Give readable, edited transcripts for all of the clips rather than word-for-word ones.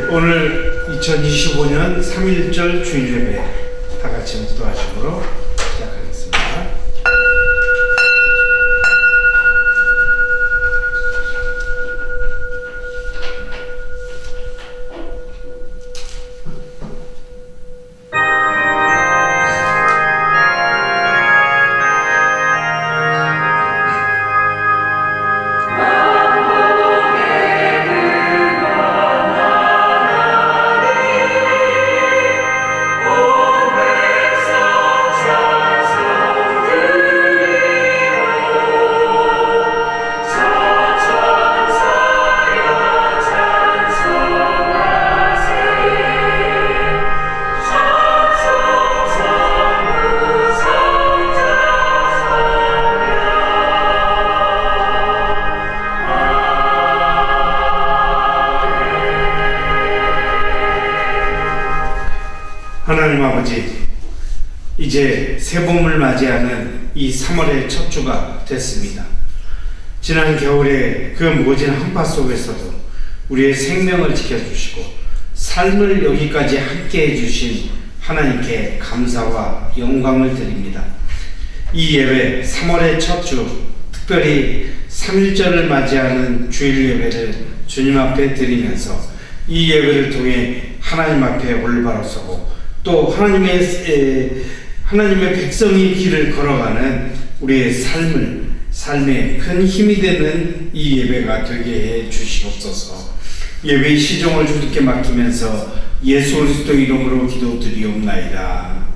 오늘 2025년 3.1절 주일예배 다같이 기도하심으로 시작하겠습니다. 하나님 아버지, 이제 새봄을 맞이하는 이 3월의 첫 주가 됐습니다. 지난 겨울에 그 모진 한파 속에서도 우리의 생명을 지켜주시고 삶을 여기까지 함께 해주신 하나님께 감사와 영광을 드립니다. 이 예배 3월의 첫 주, 특별히 3.1절을 맞이하는 주일 예배를 주님 앞에 드리면서 이 예배를 통해 하나님 앞에 올바로 서고 또 하나님의 백성의 길을 걸어가는 우리의 삶에 큰 힘이 되는 이 예배가 되게 해 주시옵소서. 예배의 시종을 주님께 맡기면서 예수 그리스도 이름으로 기도드리옵나이다.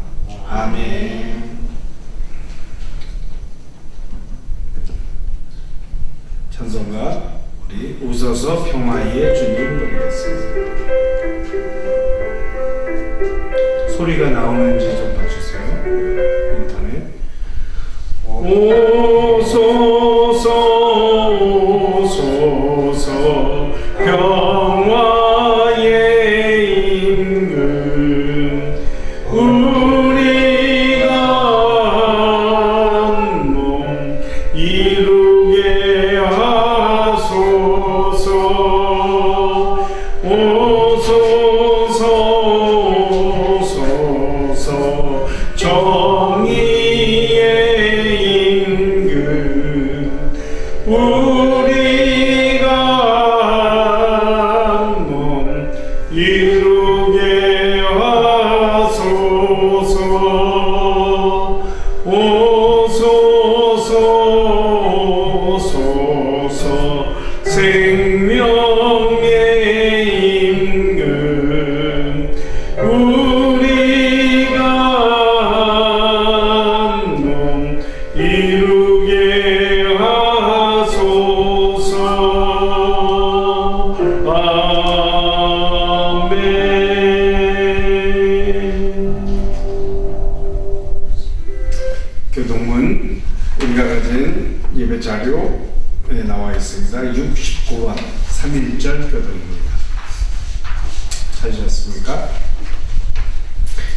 아멘. 찬송가 우리 웃어서 평화의 주님 부르겠습니다. 소리가 나오는지 좀 봐주세요. 인터넷. 오소서 오소서 평화의 임금 우리가 한 몸 이루게 하소서. 오소서 정의의 임금 우리가 한 몸 이루게 하소서. 오소서 생명의 임금 우리가 한 몸 이루게 하소서. 아멘. 교동문 우리가 가진 예배 자료에 나와 있습니다. 69번 3.1절 교동입니다. 찾으셨습니까?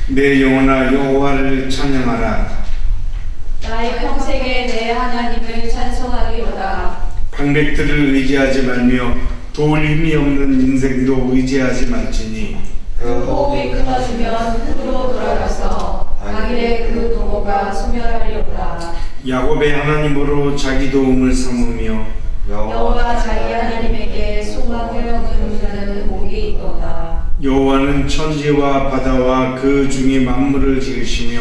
내 영혼아 여호와를 찬양하라. 나의 평생에 내 하나님을 찬송하리로다. 방백들을 의지하지 말며 도울 힘이 없는 인생도 의지하지 말지니 그 호흡이 끊어지면 흙으로 돌아가서 당일에 그 도모가 소멸하리로다. 야곱의 하나님으로 자기 도움을 삼으며 여호와 자기 하나님에게 소망을 얻는 복이 있도다. 여호와는 천지와 바다와 그 중에 만물을 지으시며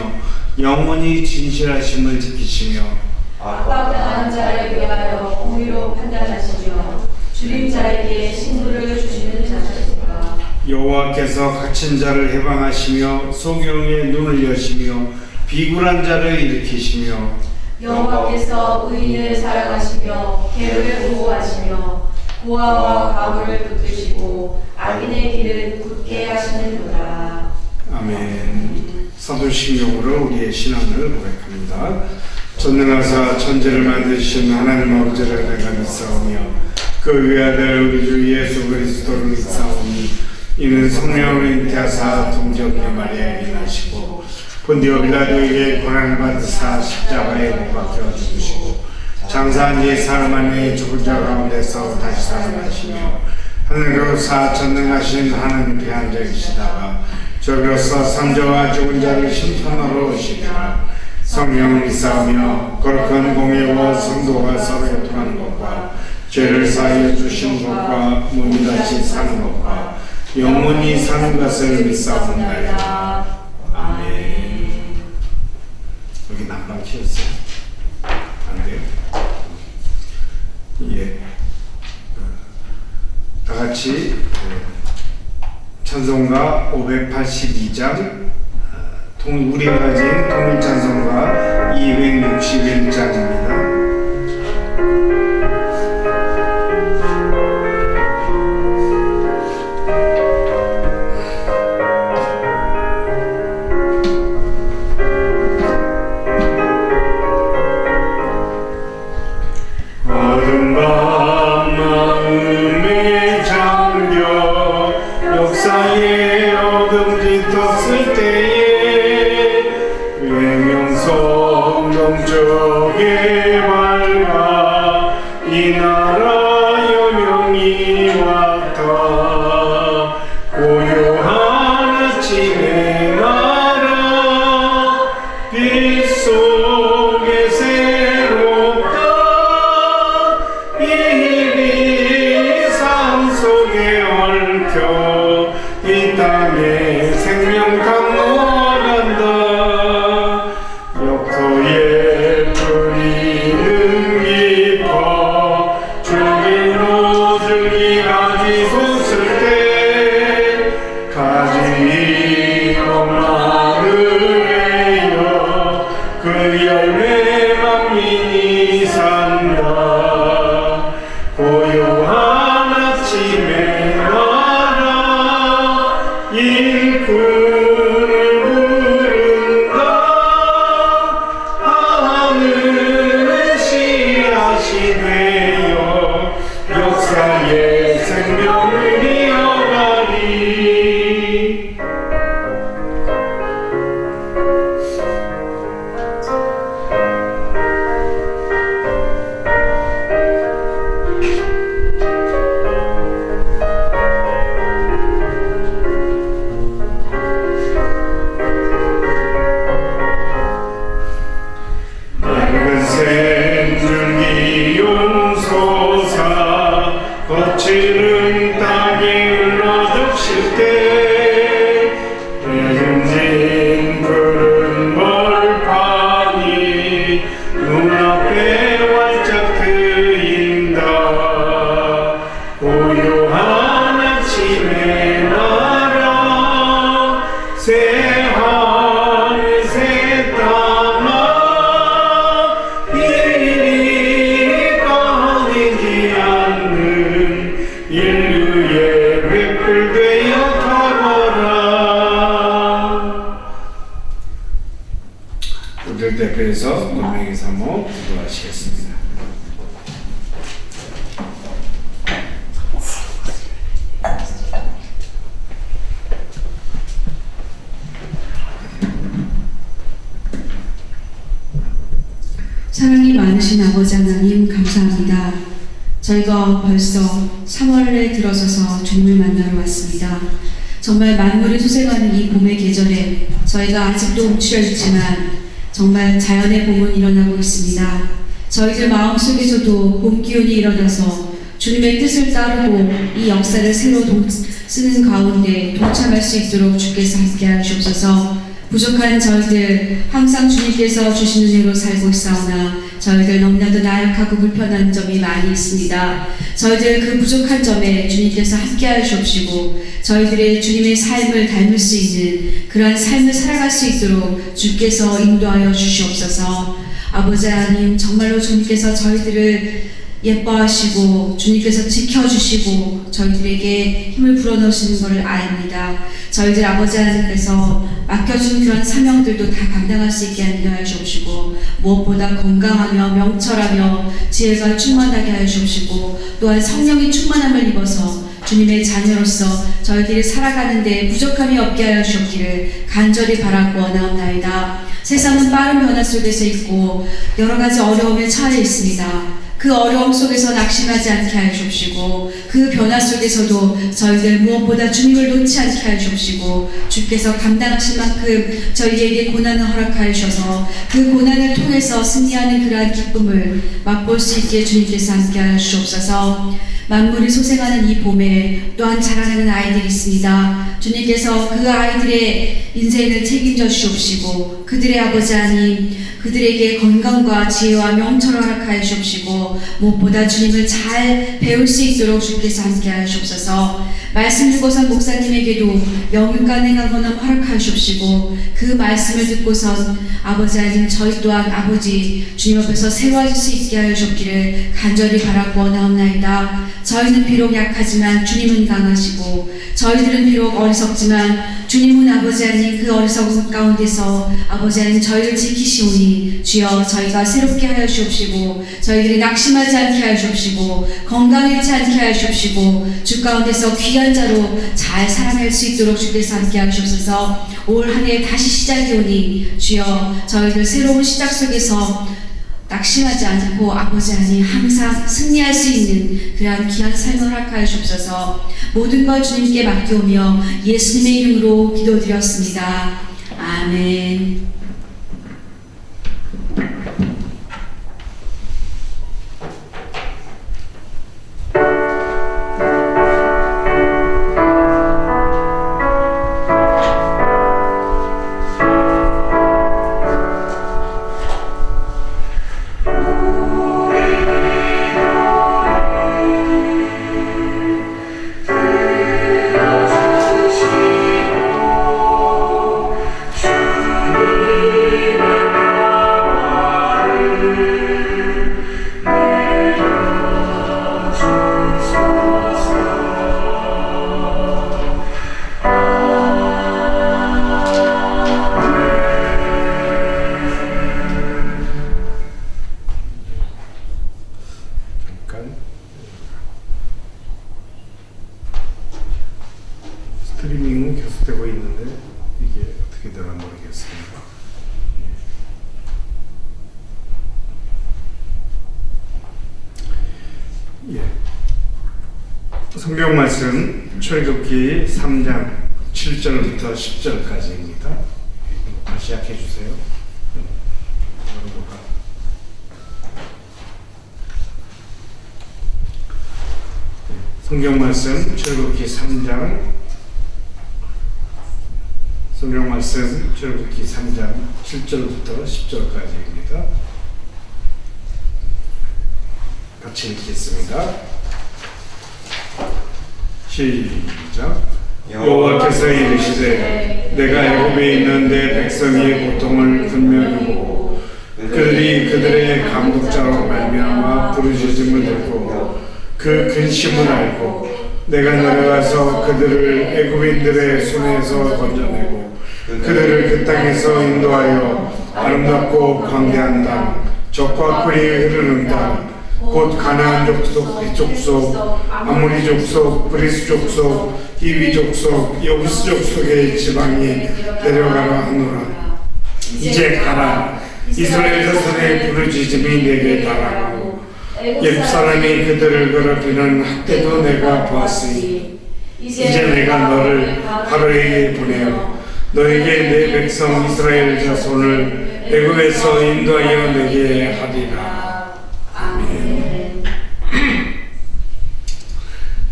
영원히 진실하심을 지키시며 압박당한 자를 위하여 공의로 판단하시며 주림 자에게 신부를 주시는 자시니라. 여호와께서 갇힌 자를 해방하시며 소경의 눈을 여시며 비굴한 자를 일으키시며 여호와께서 의인을 사랑하시며 개를 보호하시며 고아와 과부를 붙드시고 악인의 길을 굳게 하시는도다. 아멘. 사도신경으로 우리의 신앙을 고백합니다. 전능하사 천지를 만드신 하나님 아버지를 내가 믿사오며 그 외아들 우리 주 예수 그리스도를 믿사오니 이는 성령으로 잉태하사 동정녀 마리아에게 나시고 본디오 빌라도에게 고난을 받으사 십자가에 못 박혀 죽으시고 장사한 지 사흘 만에 죽은 자 가운데서 다시 살아나시며 하늘로사 전능하신 하나님께 앉아 계시다가 저로서 삼자와 죽은 자를 심판하러 오시리라. 성령을 믿사오며 거룩한 공예와 성도가 서로 교통하는 것과 죄를 사하여 주시는 것과 몸이 다시 사는 것과 영원히 사는 것을 믿사옵나이다. 아멘. 여기 난방 치웠어요? 안 돼요? 예. 다 같이 찬송가 582장 우리가 가진 통일 찬송가 261장입니다. 우리를 대표해서 문명의 사모 기도하시겠습니다. 사랑이 많으신 아버지 하나님 감사합니다. 저희가 벌써 3월에 들어서서 주님을 만나러 왔습니다. 정말 만물이 소생하는 이 봄의 계절에 저희가 아직도 움츠려 있지만 정말 자연의 봄은 일어나고 있습니다. 저희들 마음속에서도 봄 기운이 일어나서 주님의 뜻을 따르고 이 역사를 새로 쓰는 가운데 동참할 수 있도록 주께서 함께 하시옵소서. 부족한 저희들 항상 주님께서 주신 은혜로 살고 있사오나 저희들 너무나도 나약하고 불편한 점이 많이 있습니다. 저희들 그 부족한 점에 주님께서 함께 하시옵시고 저희들의 주님의 삶을 닮을 수 있는 그러한 삶을 살아갈 수 있도록 주께서 인도하여 주시옵소서. 아버지 하나님 정말로 주님께서 저희들을 예뻐하시고 주님께서 지켜주시고 저희들에게 힘을 불어넣으시는 것을 아닙니다. 저희들 아버지 하나님께서 맡겨준 그런 사명들도 다 감당할 수 있게 하여 주옵시고 무엇보다 건강하며 명철하며 지혜가 충만하게 하여 주옵시고 또한 성령이 충만함을 입어서 주님의 자녀로서 저희들이 살아가는 데 부족함이 없게 하여 주옵기를 간절히 바라고 원하옵나이다. 세상은 빠른 변화 속에서 있고 여러 가지 어려움에 처해 있습니다. 그 어려움 속에서 낙심하지 않게 하여 주옵시고 그 변화 속에서도 저희들 무엇보다 주님을 놓지 않게 하시옵시고 주께서 감당하신 만큼 저희에게 고난을 허락하여 주셔서 그 고난을 통해서 승리하는 그러한 기쁨을 맛볼 수 있게 주님께서 함께 하시옵소서. 만물이 소생하는 이 봄에 또한 자라나는 아이들이 있습니다. 주님께서 그 아이들의 인생을 책임져 주옵시고 그들의 아버지 하나님 그들에게 건강과 지혜와 명철을 허락하여 주옵시고 무엇보다 주님을 잘 배울 수 있도록 주께서 함께 하시옵소서. 말씀 듣고선 목사님에게도 영육 가능한 권한 허락하여 주옵시고 그 말씀을 듣고선 아버지 하나님 저희 또한 아버지 주님 앞에서 세워질 수 있게 하여 주옵기를 간절히 바라고 원하옵나이다. 저희는 비록 약하지만 주님은 강하시고 저희들은 비록 어리석지만 주님은 아버지 하나님 그 어리석은 가운데서 아버지 하나님 저희를 지키시오니 주여 저희가 새롭게 하여 주옵시고 저희들이 낙심하지 않게 하여 주옵시고 건강 잃지 않게 하여 주옵시고 주 가운데서 귀한 자로 잘 살아낼 수 있도록 주께서 함께 하시옵소서. 올 한 해 다시 시작이 오니 주여 저희들 새로운 시작 속에서 낙심하지 않고 아버지 하나님 항상 승리할 수 있는 그러한 귀한 삶을 허락하여 주옵소서. 모든 걸 주님께 맡겨오며 예수님의 이름으로 기도드렸습니다. 아멘. 스트리밍은 계속되고 있는데 이게 어떻게 되나 모르겠습니다. 성경 말씀 출애굽기 3장 7절부터 10절까지입니다. 다시 시작해 주세요. 성경 말씀 출애굽기 3장 성경 말씀 출애굽기 3장 7절부터 10절까지입니다. 같이 읽겠습니다. 시작. 여호와께서 이르시되 내가 애굽에 있는 내 백성의 고통을 분명히 보고 그들이 그들의 감독자로 말미암아 부르짖음을 듣고 그 근심을 알고 내가 내려가서 그들을 애굽인들의 손에서 건져내고 그들을 그 땅에서 인도하여 아름답고 광대한 땅 젖과 꿀이 흐르는 땅 곧 가나안 족속, 아모리 족속, 브리스 족속, 히위 족속, 여부스 족속의 지방에 내려가라 하노라. 이제 가라. 이스라엘 자손의 부르짖음이 내게 달하고 옛사람이 그들을 괴롭히는 학대도 내가 보았으니 이제 내가 너를 바로에게 보내어 너에게 내 백성 이스라엘 자손을 애굽에서 인도하여 내게 하리라. 아멘.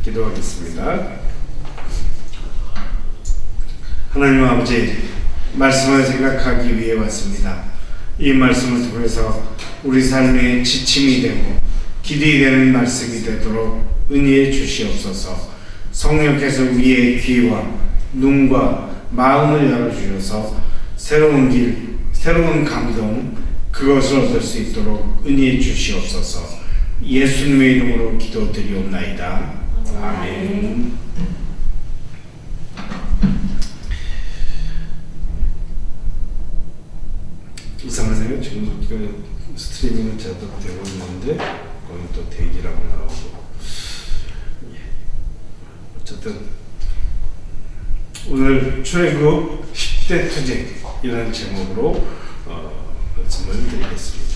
기도하겠습니다. 하나님 아버지, 말씀을 생각하기 위해 왔습니다. 이 말씀을 통해서 우리 삶에 지침이 되고 길이 되는 말씀이 되도록 은혜해 주시옵소서. 성령께서 우리의 귀와 눈과 마음을 열어주셔서 새로운 길, 새로운 감동, 그것을 얻을 수 있도록 은혜해 주시옵소서. 예수님의 이름으로 기도드리옵나이다. 아멘. 이상하네요. 지금 그 스트리밍은 제대로 되고 있는데 거기 또 대기라고 나오고. 어쨌든 오늘 출애굽 10대 투쟁이라는 제목으로 말씀을 드리겠습니다.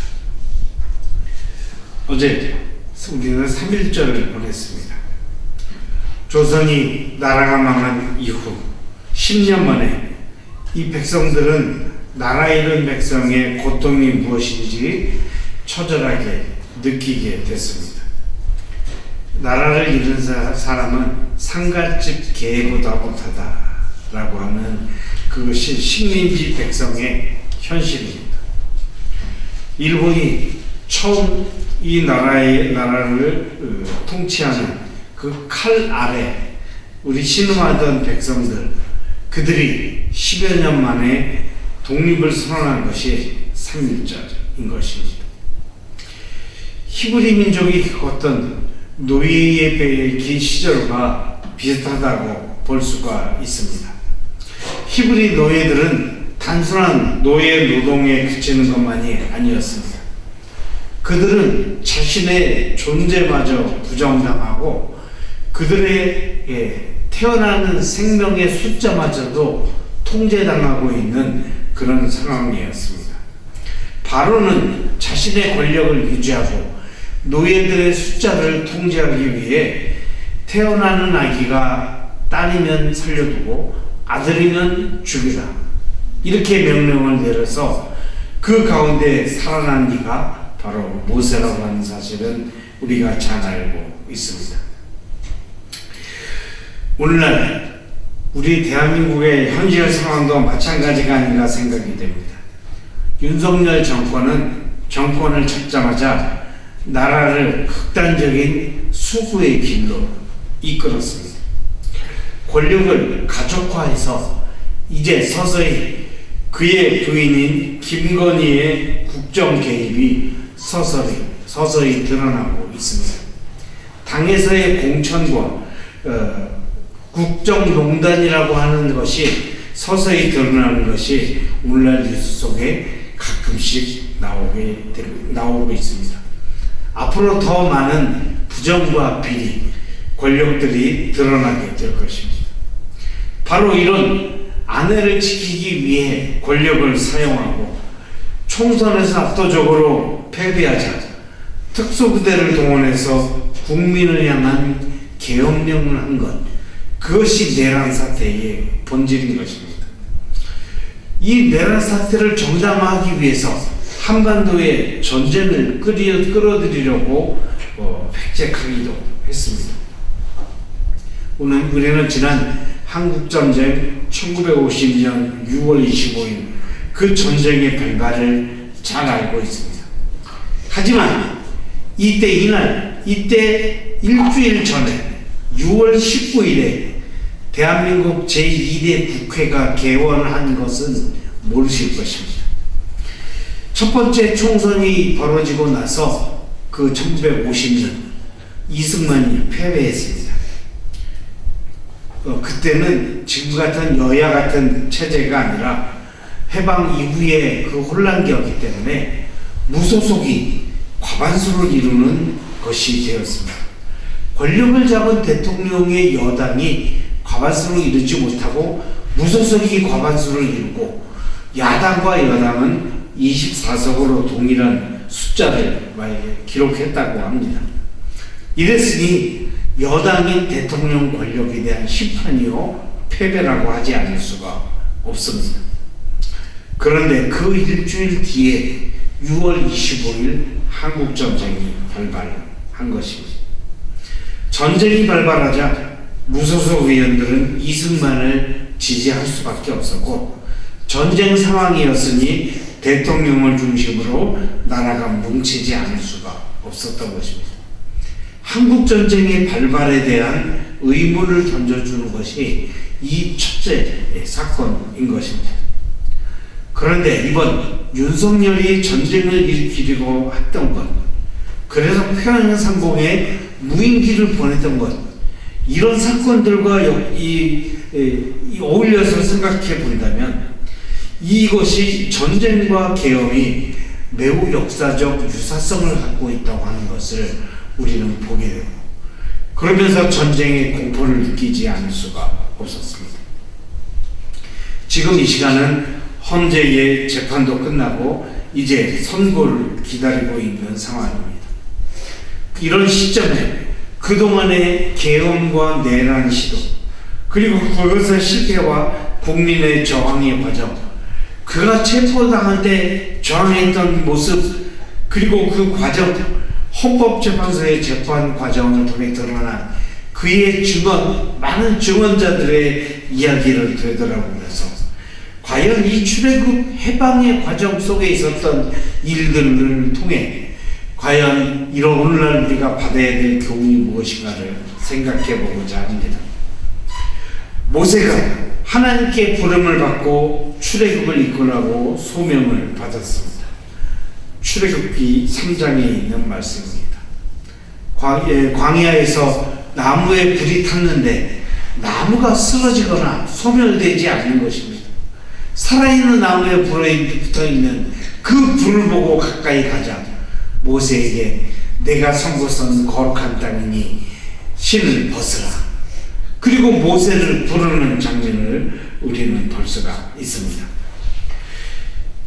어제 우리는 3일절을 보냈습니다. 조선이 나라가 망한 이후 10년 만에 이 백성들은 나라 잃은 백성의 고통이 무엇인지 처절하게 느끼게 됐습니다. 나라를 잃은 사람은 상갓집 개보다 못하다라고 하는 그것이 식민지 백성의 현실입니다. 일본이 처음 이 나라를 통치하는 그 칼 아래 우리 신음하던 백성들, 그들이 10여 년 만에 독립을 선언한 것이 3.1절인 것입니다. 히브리 민족이 겪었던 노예의 긴 시절과 비슷하다고 볼 수가 있습니다. 히브리 노예들은 단순한 노예 노동에 그치는 것만이 아니었습니다. 그들은 자신의 존재마저 부정당하고 그들의 태어나는 생명의 숫자마저도 통제당하고 있는 그런 상황이었습니다. 바로는 자신의 권력을 유지하고 노예들의 숫자를 통제하기 위해 태어나는 아기가 딸이면 살려두고 아들이면 죽이라, 이렇게 명령을 내려서 그 가운데 살아난 이가 바로 모세라고 하는 사실은 우리가 잘 알고 있습니다. 오늘날 우리 대한민국의 현실 상황도 마찬가지가 아닌가 생각이 됩니다. 윤석열 정권을 잡자마자 나라를 극단적인 수구의 길로 이끌었습니다. 권력을 가족화해서 이제 서서히 그의 부인인 김건희의 국정 개입이 서서히 드러나고 있습니다. 당에서의 공천과 국정농단이라고 하는 것이 서서히 드러나는 것이 오늘날 뉴스 속에 가끔씩 나오고 있습니다. 앞으로 더 많은 부정과 비리, 권력들이 드러나게 될 것입니다. 바로 이런 아내를 지키기 위해 권력을 사용하고 총선에서 압도적으로 패배하자 특수부대를 동원해서 국민을 향한 계엄령을 한 것, 그것이 내란 사태의 본질인 것입니다. 이 내란 사태를 정당화하기 위해서 한반도에 전쟁을 끌어들이려고 백작하기도 했습니다. 오늘 우리는 지난 한국전쟁 1950년 6월 25일 그 전쟁의 결과를 잘 알고 있습니다. 하지만 이때 일주일 전에 6월 19일에 대한민국 제2대 국회가 개원한 것은 모르실 것입니다. 첫 번째 총선이 벌어지고 나서 그 1950년 이승만이 패배했습니다. 그때는 지금 같은 여야 같은 체제가 아니라 해방 이후의 그 혼란기였기 때문에 무소속이 과반수를 이루는 것이 되었습니다. 권력을 잡은 대통령의 여당이 과반수를 이루지 못하고 무소속이 과반수를 이루고 야당과 여당은 24석으로 동일한 숫자를 기록했다고 합니다. 이랬으니 여당인 대통령 권력에 대한 심판이요 패배라고 하지 않을 수가 없습니다. 그런데 그 일주일 뒤에 6월 25일 한국전쟁이 발발한 것입니다. 전쟁이 발발하자 무소속 의원들은 이승만을 지지할 수밖에 없었고 전쟁 상황이었으니 대통령을 중심으로 나라가 뭉치지 않을 수가 없었던 것입니다. 한국전쟁의 발발에 대한 의문을 던져주는 것이 이 첫째 사건인 것입니다. 그런데 이번 윤석열이 전쟁을 일으키려고 했던 것, 그래서 평양상공에 무인기를 보냈던 것, 이런 사건들과 어울려서 생각해 본다면 이것이 전쟁과 계엄이 매우 역사적 유사성을 갖고 있다고 하는 것을 우리는 보게 되고, 그러면서 전쟁의 공포를 느끼지 않을 수가 없었습니다. 지금 이 시간은 헌재의 재판도 끝나고 이제 선고를 기다리고 있는 상황입니다. 이런 시점에 그동안의 계엄과 내란 시도, 그리고 그것의 실패와 국민의 저항의 과정, 그가 체포당할 때 저항했던 모습, 그리고 그 과정, 헌법재판소의 재판 과정을 통해 드러난 그의 증언, 많은 증언자들의 이야기를 되돌아보면서 과연 이 출애굽 해방의 과정 속에 있었던 일들을 통해 과연 이런 오늘날 우리가 받아야 될 교훈이 무엇인가를 생각해 보고자 합니다. 모세가 하나님께 부름을 받고 출애굽을 이끌라고 소명을 받았습니다. 출애굽기 3장에 있는 말씀입니다. 광야에서 나무에 불이 탔는데 나무가 쓰러지거나 소멸되지 않는 것입니다. 살아있는 나무에 불에 붙어있는 그 불을 보고 가까이 가자 모세에게 내가 선고선 거룩한 땅이니 신을 벗으라. 그리고 모세를 부르는 장면을 우리는 볼 수가 있습니다.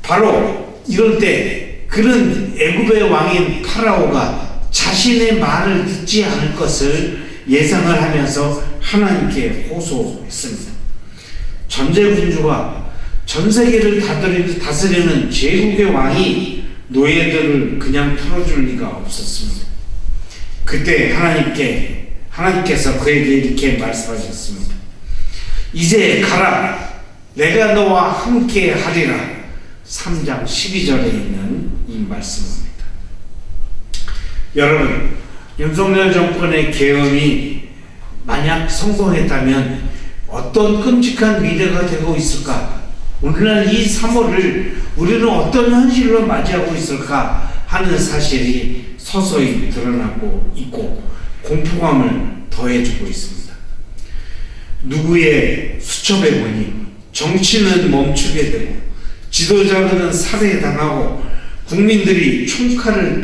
바로 이럴 때 그는 애굽의 왕인 파라오가 자신의 말을 듣지 않을 것을 예상을 하면서 하나님께 호소했습니다. 전제군주가 전 세계를 다스리는 제국의 왕이 노예들을 그냥 풀어줄 리가 없었습니다. 그때 하나님께서 그에게 이렇게 말씀하셨습니다. 이제 가라. 내가 너와 함께 하리라. 3장 12절에 있는 이 말씀입니다. 여러분, 윤석열 정권의 계엄이 만약 성공했다면 어떤 끔찍한 미래가 되고 있을까? 오늘날 이 3월을 우리는 어떤 현실로 맞이하고 있을까 하는 사실이 서서히 드러나고 있고 공포감을 더해주고 있습니다. 누구의 수첩에 보니 정치는 멈추게 되고 지도자들은 살해당하고 국민들이 총칼의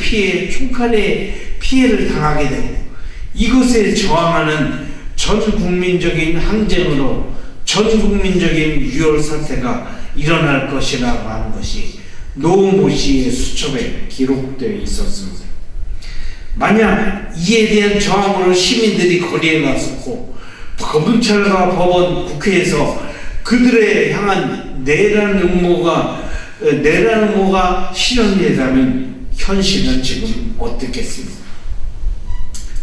피해를 당하게 되고 이것에 저항하는 전 국민적인 항쟁으로 전 국민적인 유혈 사태가 일어날 것이라고 하는 것이 노모 씨의 수첩에 기록되어 있었습니다. 만약 이에 대한 저항으로 시민들이 거리에 나섰고 검찰과 법원, 국회에서 그들에 향한 내란 음모가 실현되다면 현실은 지금 어떻겠습니까?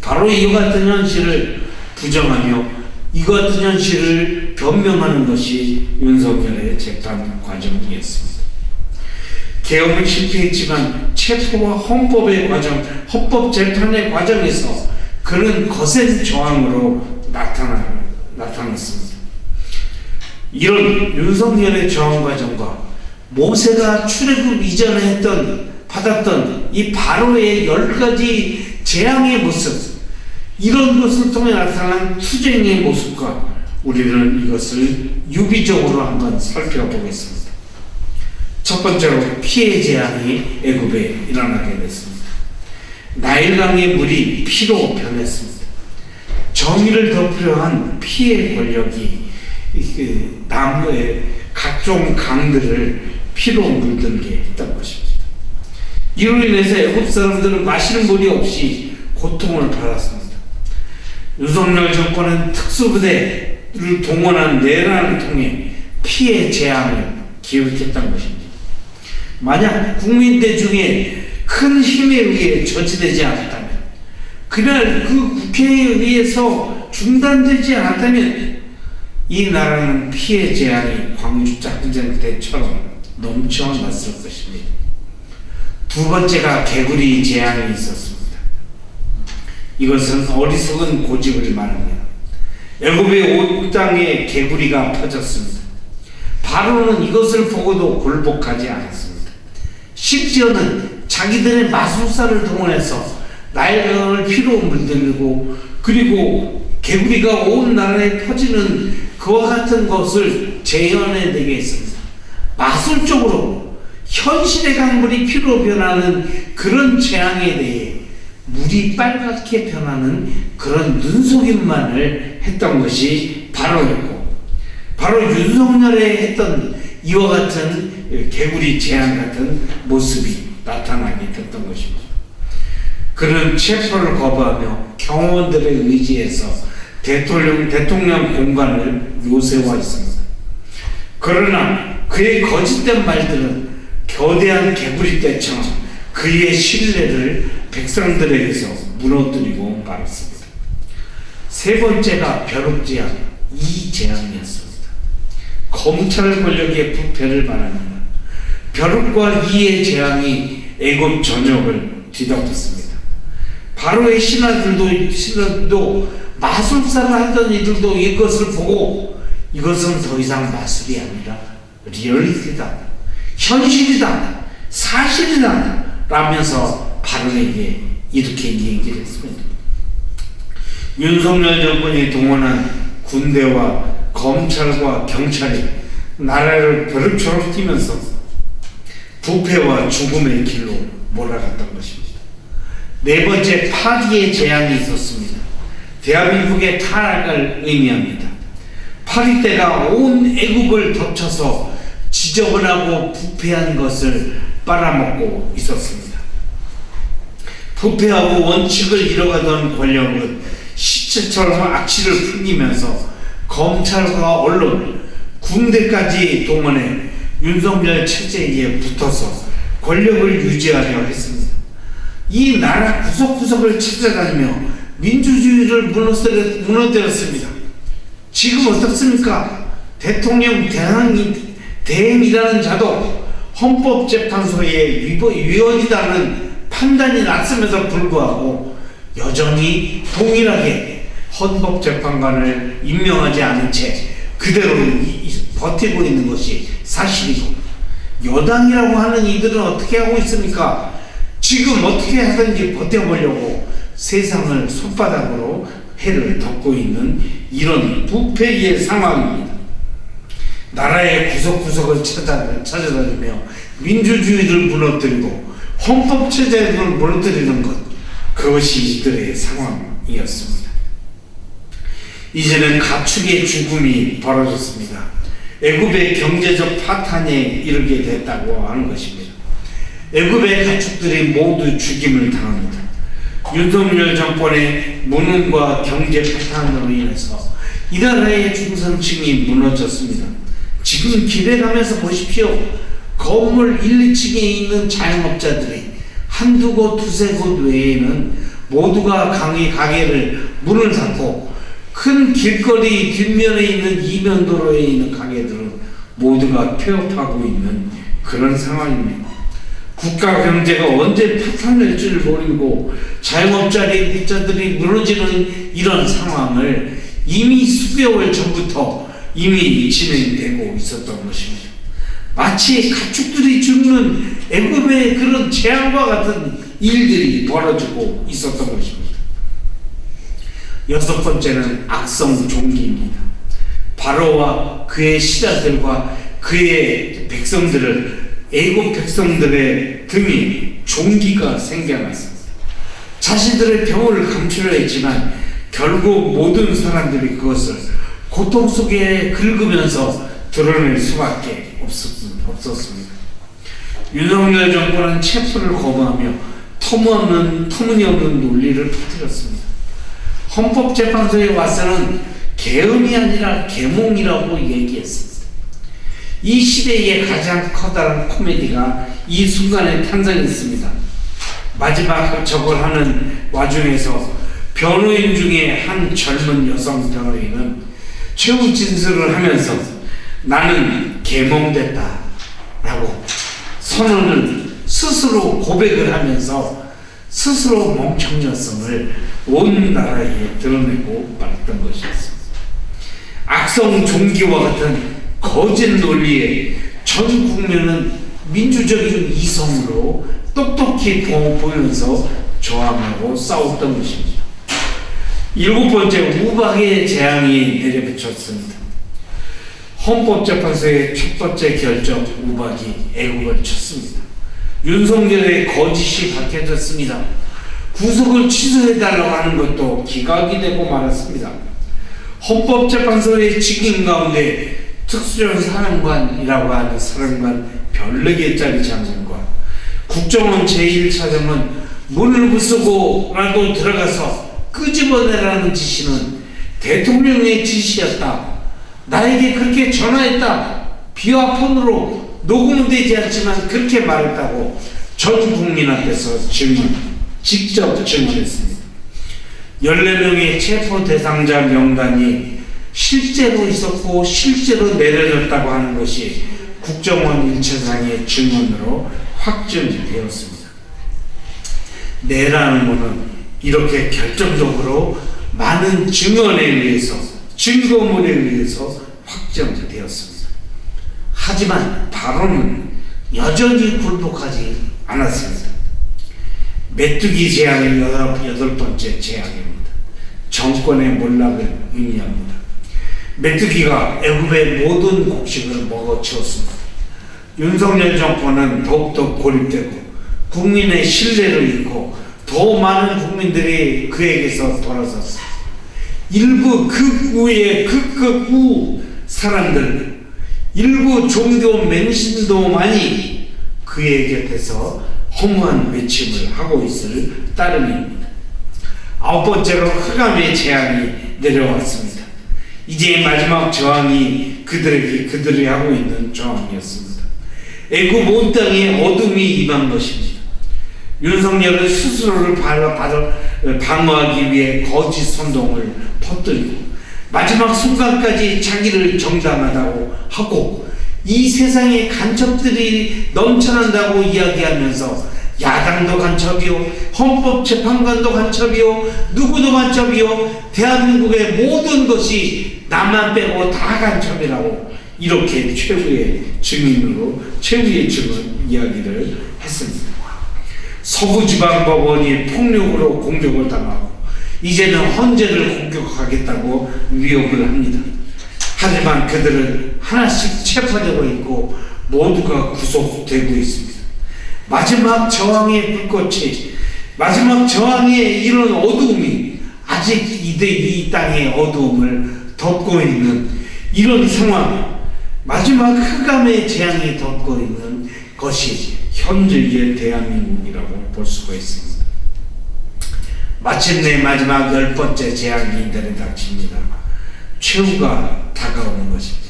바로 이와 같은 현실을 부정하며 이와 같은 현실을 변명하는 것이 윤석열의 재판 과정이었습니다. 계엄은 실패했지만 체포와 헌법 재판의 과정에서 그는 거센 저항으로 나타났습니다. 이런 윤석열의 저항 과정과 모세가 출애굽 이전에 받았던 이 바로의 10가지 재앙의 모습, 이런 것을 통해 나타난 투쟁의 모습과 우리는 이것을 유비적으로 한번 살펴보겠습니다. 첫 번째로 피해 재앙이 애굽에 일어나게 됐습니다. 나일강의 물이 피로 변했습니다. 정의를 덮으려 한 피해 권력이 남부의 각종 강들을 피로 물들게 했던 것입니다. 이로 인해서 애굽 사람들은 마시는 물이 없이 고통을 받았습니다. 윤석열 정권은 특수부대를 동원한 내란을 통해 피해 재앙을 기울였던 것입니다. 만약 국민대 중에 큰 힘에 의해 저지되지 않았다면, 그날 그 국회에 의해서 중단되지 않았다면 이 나라는 피해 재앙이 광주장전 때처럼 넘쳐났을 것입니다. 두 번째가 개구리 재앙이 있었습니다. 이것은 어리석은 고집을 말합니다. 애굽의 온 땅에 개구리가 퍼졌습니다. 바로는 이것을 보고도 굴복하지 않았습니다. 심지어는 자기들의 마술사를 동원해서 나일강을 피로 물들이고 그리고 개구리가 온 나라에 퍼지는 그와 같은 것을 재현해내게 했습니다. 마술적으로 현실의 강물이 피로 변하는 그런 재앙에 대해 물이 빨갛게 변하는 그런 눈속임만을 했던 것이 바로였고, 바로 윤석열의 했던 이와 같은 개구리 재앙 같은 모습이 나타나게 됐던 것입니다. 그는 체포를 거부하며 경호원들의 의지에서 대통령 공간을 요새화했습니다. 그러나 그의 거짓된 말들은 거대한 개구리떼처럼 그의 신뢰를 백성들에게서 무너뜨리고 말았습니다. 세 번째가 벼룩제약 이재앙이었습니다. 검찰 권력의 부패를 말합니다. 벼룩과 이의 재앙이 애굽 전역을 뒤덮었습니다. 바로의 신하들도 마술사를 하던 이들도 이것을 보고 이것은 더 이상 마술이 아니라 리얼리티다, 현실이다, 사실이다 라면서 바로에게 이렇게 얘기를 했습니다. 윤석열 정권이 동원한 군대와 검찰과 경찰이 나라를 벼룩처럼 뛰면서 부패와 죽음의 길로 몰아갔던 것입니다. 네 번째, 파리의 재앙이 있었습니다. 대한민국의 타락을 의미합니다. 파리 때가 온 애국을 덮쳐서 지저분하고 부패한 것을 빨아먹고 있었습니다. 부패하고 원칙을 잃어가던 권력은 시체처럼 악취를 풍기면서 검찰과 언론, 군대까지 동원해 윤석열 체제에 붙어서 권력을 유지하려 했습니다. 이 나라 구석구석을 찾아다니며 민주주의를 무너뜨렸습니다. 지금 어떻습니까? 대통령 대행이라는 자도 헌법재판소의 위헌이라는 판단이 났음에도 불구하고 여전히 동일하게 헌법재판관을 임명하지 않은 채 그대로 버티고 있는 것이 사실이고, 여당이라고 하는 이들은 어떻게 하고 있습니까? 지금 어떻게 하든지 버텨보려고 세상을 손바닥으로 해를 덮고 있는 이런 부패의 상황입니다. 나라의 구석구석을 찾아다니며 민주주의를 무너뜨리고 헌법체제를 무너뜨리는 것, 그것이 이들의 상황이었습니다. 이제는 가축의 죽음이 벌어졌습니다. 애굽의 경제적 파탄에 이르게 됐다고 하는 것입니다. 애굽의 가축들이 모두 죽임을 당합니다. 윤석열 정권의 무능과 경제 파탄으로 인해서 이 나라의 중산층이 무너졌습니다. 지금 길에 가면서 보십시오. 건물 1, 2층에 있는 자영업자들이 한두 곳, 두세 곳 외에는 모두가 가게를 문을 닫고, 큰 길거리 뒷면에 있는 이면도로에 있는 가게들은 모두가 폐업하고 있는 그런 상황입니다. 국가 경제가 언제 파탄날 줄 모르고 자영업자들이 무너지는 이런 상황을 이미 수개월 전부터 이미 진행되고 있었던 것입니다. 마치 가축들이 죽는 애굽의 그런 재앙과 같은 일들이 벌어지고 있었던 것입니다. 여섯 번째는 악성 종기입니다. 바로와 그의 신하들과 그의 백성들을, 애굽 백성들의 등에 종기가 생겨났습니다. 자신들의 병을 감추려 했지만 결국 모든 사람들이 그것을 고통 속에 긁으면서 드러낼 수밖에 없었습니다. 윤석열 정권은 체포를 거부하며 터무니없는 논리를 퍼뜨렸습니다. 헌법재판소에 와서는 계엄이 아니라 계몽이라고 얘기했습니다. 이 시대의 가장 커다란 코미디가 이 순간에 탄생했습니다. 마지막 저걸 하는 와중에서 변호인 중에 한 젊은 여성 변호인은 최후 진술을 하면서 나는 계몽됐다 라고 선언을 스스로 고백을 하면서 스스로 멍청녀성을 온 나라에 드러내고 말했던 것이었습니다. 악성 종기와 같은 거짓 논리에 전 국민은 민주적인 이성으로 똑똑히 보면서 저항하고 싸웠던 것입니다. 일곱 번째, 우박의 재앙이 내려비쳤습니다. 헌법재판소의 첫 번째 결정 우박이 애국을 쳤습니다. 윤석열의 거짓이 밝혀졌습니다. 구속을 취소해달라고 하는 것도 기각이 되고 말았습니다. 헌법재판소의 직인 가운데 특수전사령관이라고 하는 사령관 14개짜리 장관과 국정원 제1차장은 문을 부수고라도 들어가서 끄집어내라는 지시는 대통령의 지시였다. 나에게 그렇게 전화했다. 비와 폰으로 녹음은 되지 않지만 그렇게 말했다고 전 국민 앞에서 직접 증언했습니다. 14명의 체포 대상자 명단이 실제로 있었고 실제로 내려졌다고 하는 것이 국정원 1차장의 증언으로 확정되었습니다. 내라는 것은 이렇게 결정적으로 많은 증언에 의해서, 증거물에 의해서 확정되었습니다. 하지만 발언은 여전히 굴복하지 않았습니다. 메뚜기 재앙의 여덟 번째 재앙입니다. 정권의 몰락을 의미합니다. 메뚜기가 애굽의 모든 곡식을 먹어치웠습니다. 윤석열 정권은 더욱더 고립되고 국민의 신뢰를 잃고 더 많은 국민들이 그에게서 돌아섰습니다. 일부 극우의 극우 사람들, 일부 종교 맹신도만이 그의 곁에서 허무한 외침을 하고 있을 따름입니다. 9번째로 흑암의 재앙이 내려왔습니다. 이제 마지막 저항이 그들이 하고 있는 저항이었습니다. 애굽 온 땅에 어둠이 임한 것입니다. 윤석열은 스스로를 방어하기 위해 거짓 선동을 퍼뜨리고 마지막 순간까지 자기를 정당하다고 하고 이 세상에 간첩들이 넘쳐난다고 이야기하면서 야당도 간첩이요, 헌법재판관도 간첩이요, 누구도 간첩이요, 대한민국의 모든 것이 나만 빼고 다 간첩이라고 이렇게 최후의 증인 이야기를 했습니다. 서부지방법원이 폭력으로 공격을 당하고 이제는 헌재를 공격하겠다고 위협을 합니다. 하지만 그들은 하나씩 체포되고 있고 모두가 구속되고 있습니다. 마지막 저항의 불꽃이, 마지막 저항의 이런 어두움이 아직 이 땅의 어두움을 덮고 있는 이런 상황, 마지막 흑암의 재앙이 덮고 있는 것이 현재의 대한민국이라고 볼 수가 있습니다. 마침내 마지막 10번째 재앙이 내려닥칩니다. 최후가 다가오는 것입니다.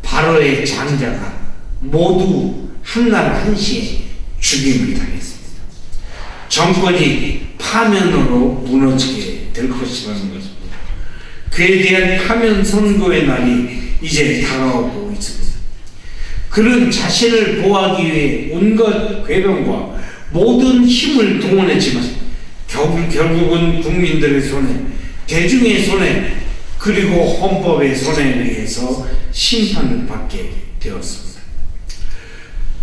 바로의 장자가 모두 한날 한시에 죽임을 당했습니다. 정권이 파면으로 무너지게 될 것이라는 것입니다. 그에 대한 파면 선고의 날이 이제 다가오고 있습니다. 그는 자신을 보호하기 위해 온갖 궤변과 모든 힘을 동원했지만 결국은 국민들의 손에, 대중의 손에, 그리고 헌법의 손에 의해서 심판을 받게 되었습니다.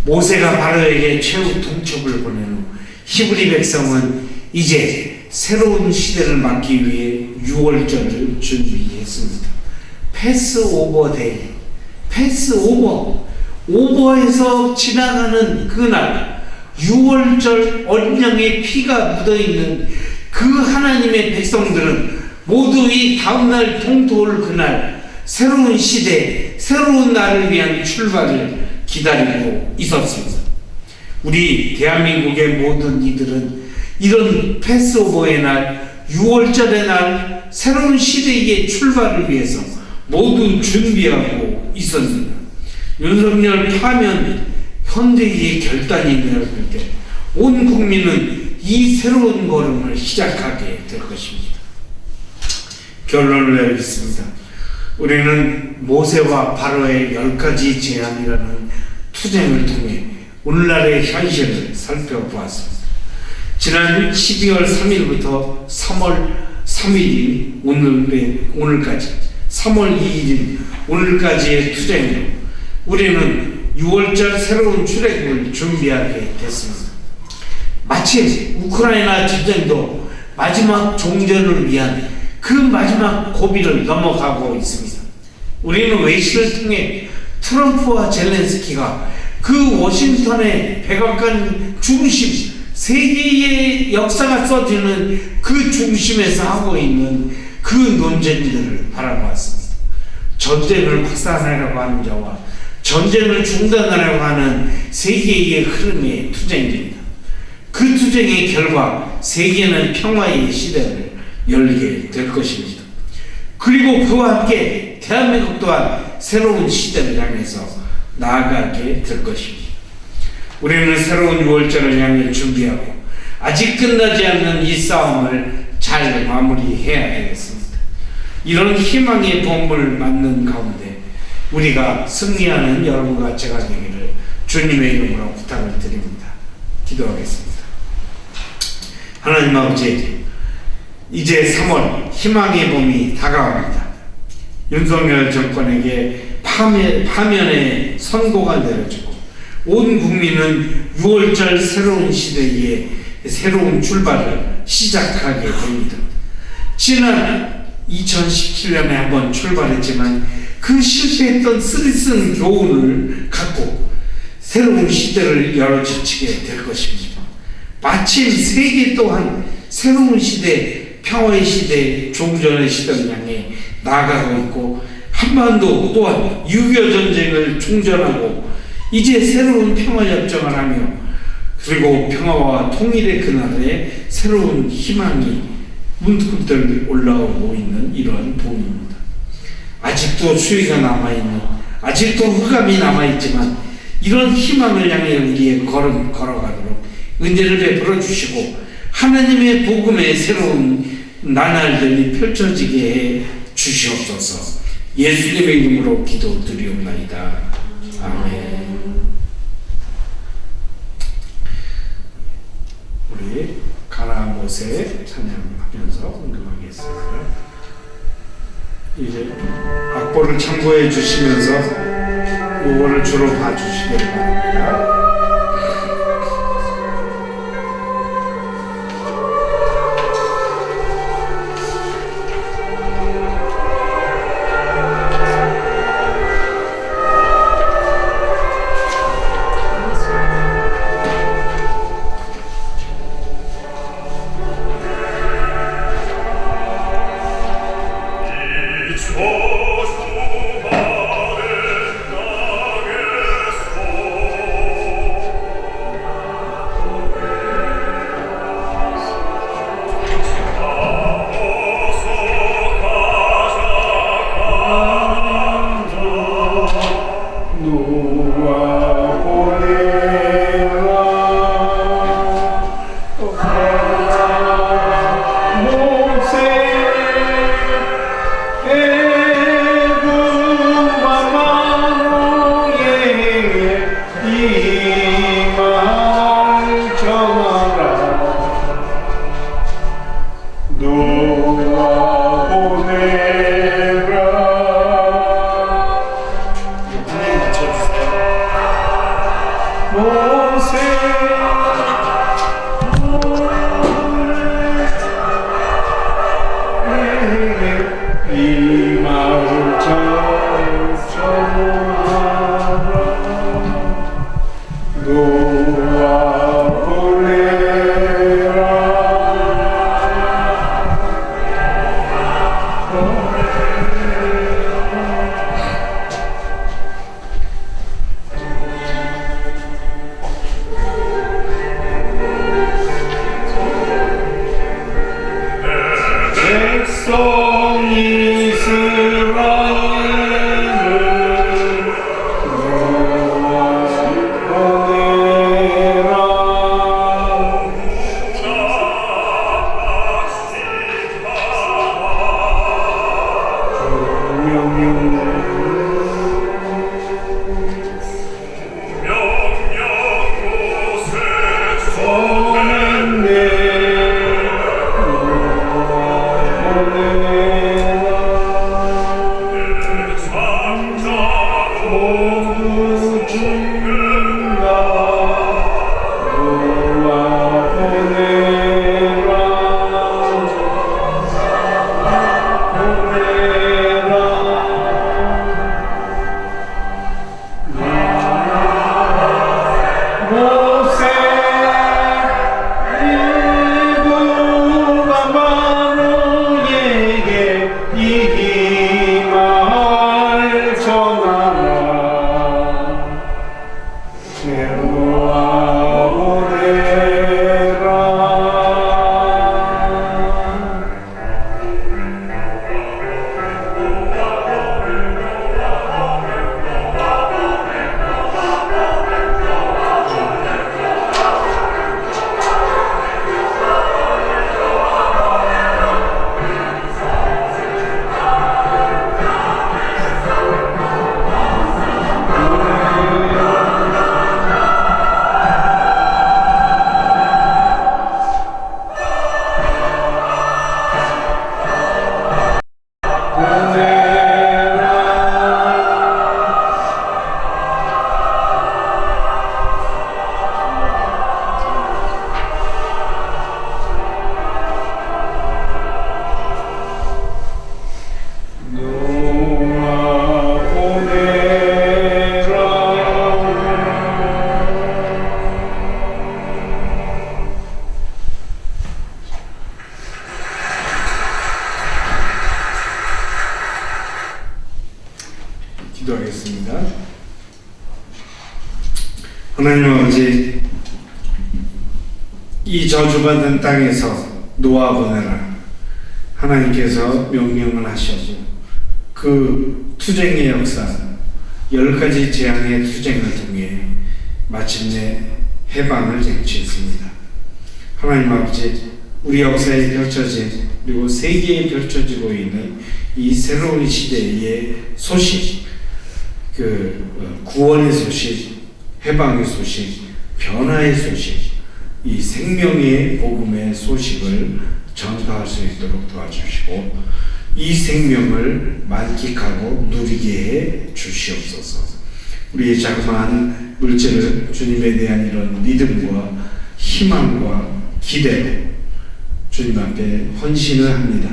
모세가 바로에게 최후 통첩을 보낸 후 히브리 백성은 이제 새로운 시대를 맞기 위해 6월절을 준비했습니다. 패스오버 데이, 오버에서 지나가는 그날 6월절 어린 양의 피가 묻어있는 그 하나님의 백성들은 모두 이 다음날 동토올 그날 새로운 시대, 새로운 날을 위한 출발을 기다리고 있었습니다. 우리 대한민국의 모든 이들은 이런 패스오버의 날, 6월절의 날, 새로운 시대의 출발을 위해서 모두 준비하고 있었습니다. 윤석열 파면 현대의 결단이 내려질 때 온 국민은 이 새로운 걸음을 시작하게 될 것입니다. 결론을 내리겠습니다. 우리는 모세와 바로의 10가지 재앙이라는 투쟁을 통해 오늘날의 현실을 살펴보았습니다. 지난 12월 3일부터 3월 3일인 오늘까지 3월 2일인 오늘까지의 투쟁으로 우리는 6월절 새로운 출애굽을 준비하게 됐습니다. 마치 우크라이나 전쟁도 마지막 종전을 위한 그 마지막 고비를 넘어가고 있습니다. 우리는 외신을 통해 트럼프와 젤렌스키가 그 워싱턴의 백악관 중심, 세계의 역사가 써지는 그 중심에서 하고 있는 그 논쟁들을 바라보았습니다. 전쟁을 확산하려고 하는 자와 전쟁을 중단하려고 하는 세계의 흐름의 투쟁입니다. 그 투쟁의 결과 세계는 평화의 시대를 열게 될 것입니다. 그리고 그와 함께 대한민국 또한 새로운 시대를 향해서 나아가게 될 것입니다. 우리는 새로운 6월절을 향해 준비하고 아직 끝나지 않는 이 싸움을 잘 마무리해야 되겠습니다. 이런 희망의 봄을 맞는 가운데 우리가 승리하는 여러분과 제가 되기를 주님의 이름으로 부탁을 드립니다. 기도하겠습니다. 하나님 아버지, 이제 3월 희망의 봄이 다가옵니다. 윤석열 정권에게 파면의 선고가 내려지고 온 국민은 6월절 새로운 시대에 새로운 출발을 시작하게 됩니다. 지난 2017년에 한번 출발했지만 그 실패했던 쓰리쓴 교훈을 갖고 새로운 시대를 열어젖히게 될 것입니다. 마침 세계 또한 새로운 시대, 평화의 시대, 종전의 시대를 향해 나아가고 있고 한반도 또한 6.25 전쟁을 총전하고 이제 새로운 평화협정을 하며 그리고 평화와 통일의 그날에 새로운 희망이 문득문득 올라오고 있는 이러한 봄입니다. 아직도 추위가 남아있는, 아직도 흑암이 남아있지만 이런 희망을 향해 우리의 걸음 걸어가도록 은혜를 베풀어 주시고 하나님의 복음의 새로운 나날들이 펼쳐지게 해 주시옵소서. 예수님의 이름으로 기도드리옵나이다. 아멘. 우리 가나못에 찬양하면서 응급하겠습니다. 이제 악보를 참고해 주시면서 요거를 주로 봐주시길 바랍니다. 맞춰주세요. 하나님 아버지, 이 저주받은 땅에서 놓아보내라 하나님께서 명령을 하셔서 그 투쟁의 역사, 10가지 재앙의 투쟁을 통해 마침내 해방을 쟁취했습니다. 하나님 아버지, 우리 역사에 펼쳐진 그리고 세계에 펼쳐지고 있는 이 새로운 시대의 소식, 구원의 소식, 해방의 소식, 변화의 소식, 이 생명의 복음의 소식을 전파할 수 있도록 도와주시고 이 생명을 만끽하고 누리게 해 주시옵소서. 우리의 자그마한 물질을 주님에 대한 이런 믿음과 희망과 기대로 주님 앞에 헌신을 합니다.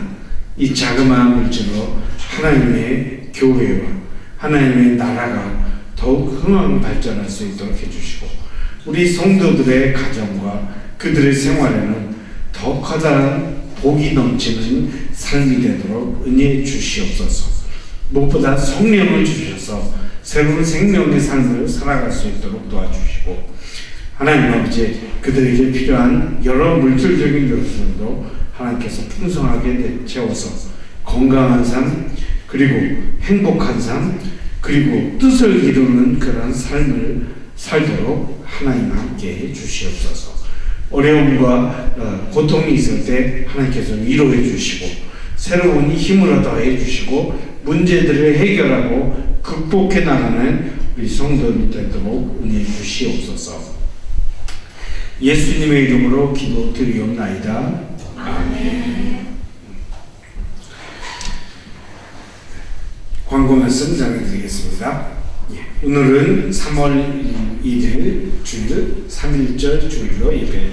이 자그마한 물질로 하나님의 교회와 하나님의 나라가 더욱 흥황 발전할 수 있도록 해주시고 우리 성도들의 가정과 그들의 생활에는 더 커다란 복이 넘치는 삶이 되도록 은혜해 주시옵소서. 무엇보다 성령을 주셔서 새로운 생명의 삶을 살아갈 수 있도록 도와주시고 하나님 아버지, 그들에게 필요한 여러 물질적인 것들도 하나님께서 풍성하게 채워서 건강한 삶, 그리고 행복한 삶, 그리고 뜻을 이루는 그런 삶을 살도록 하나님 함께 해 주시옵소서. 어려움과 고통이 있을 때 하나님께서 위로해 주시고 새로운 힘을 더해 주시고 문제들을 해결하고 극복해 나가는 우리 성도들 되도록 은혜해 주시옵소서. 예수님의 이름으로 기도드리옵나이다. 아멘. 광고 말씀 전해드리겠습니다. 오늘은 3월 1일 주일 3.1절 주일로 예배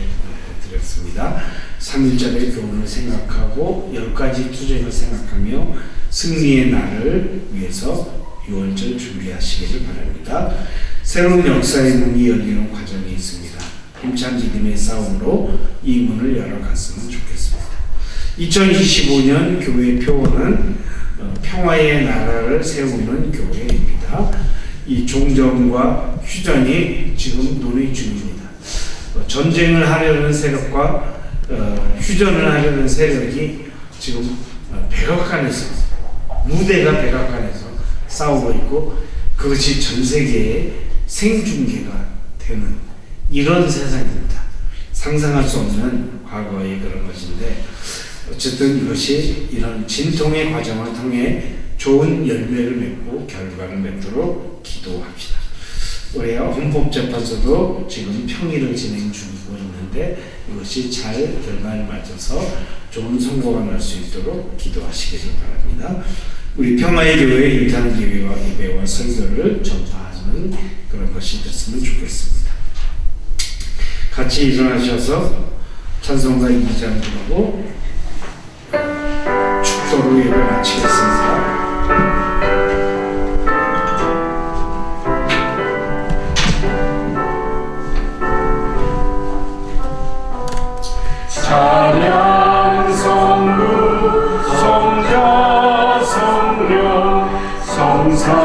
드렸습니다. 3.1절의 교훈을 생각하고 10가지 투쟁을 생각하며 승리의 날을 위해서 6월절 준비하시기를 바랍니다. 새로운 역사의 문이 열리는 과정이 있습니다. 힘찬 믿음의 싸움으로 이 문을 열어갔으면 좋겠습니다. 2025년 교회 표어는 평화의 나라를 세우는 교회입니다. 이 종전과 휴전이 지금 논의 중입니다. 전쟁을 하려는 세력과 휴전을 하려는 세력이 지금 백악관에서, 무대가 백악관에서 싸우고 있고 그것이 전 세계에 생중계가 되는 이런 세상입니다. 상상할 수 없는 과거의 그런 것인데 어쨌든 이것이 이런 진통의 과정을 통해 좋은 열매를 맺고 결과를 맺도록 기도합시다. 올해 헌법재판소도 지금 평의를 진행 중이고 있는데 이것이 잘 결과를 맞아서 좋은 선고가 날 수 있도록 기도하시기를 바랍니다. 우리 평화의 교회 인터넷 예배와 설교를 전파하는 그런 것이 됐으면 좋겠습니다. 같이 일어나셔서 찬송가 2장 부르고 축도로 예배 마치겠습니다. 찬양 성부 성자 성령 성삼위일체때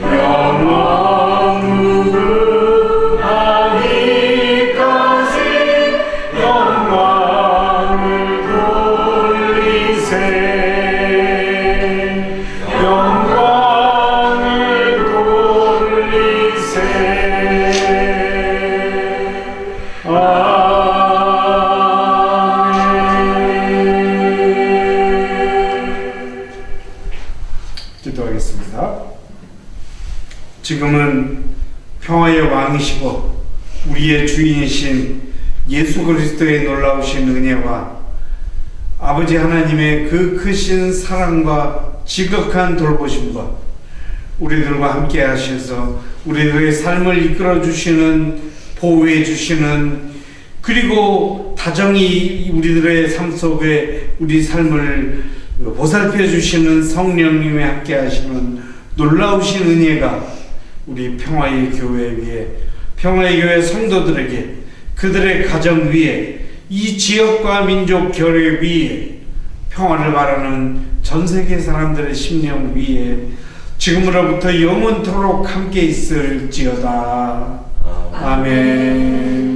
영원 무궁하기까지 영광을 돌리세 영광을 돌리세 기도하겠습니다. 지금은 평화의 왕이시고 우리의 주인이신 예수 그리스도의 놀라우신 은혜와 아버지 하나님의 그 크신 사랑과 지극한 돌보심과 우리들과 함께 하셔서 우리들의 삶을 이끌어 주시는, 보호해 주시는, 그리고 다정히 우리들의 삶 속에 우리 삶을 보살펴 주시는 성령님이 함께 하시는 놀라우신 은혜가 우리 평화의 교회 위에, 평화의 교회 성도들에게, 그들의 가정 위에, 이 지역과 민족 결의 위에 평화를 바라는 전 세계 사람들의 심령 위에 지금으로부터 영원토록 함께 있을지어다. 아멘.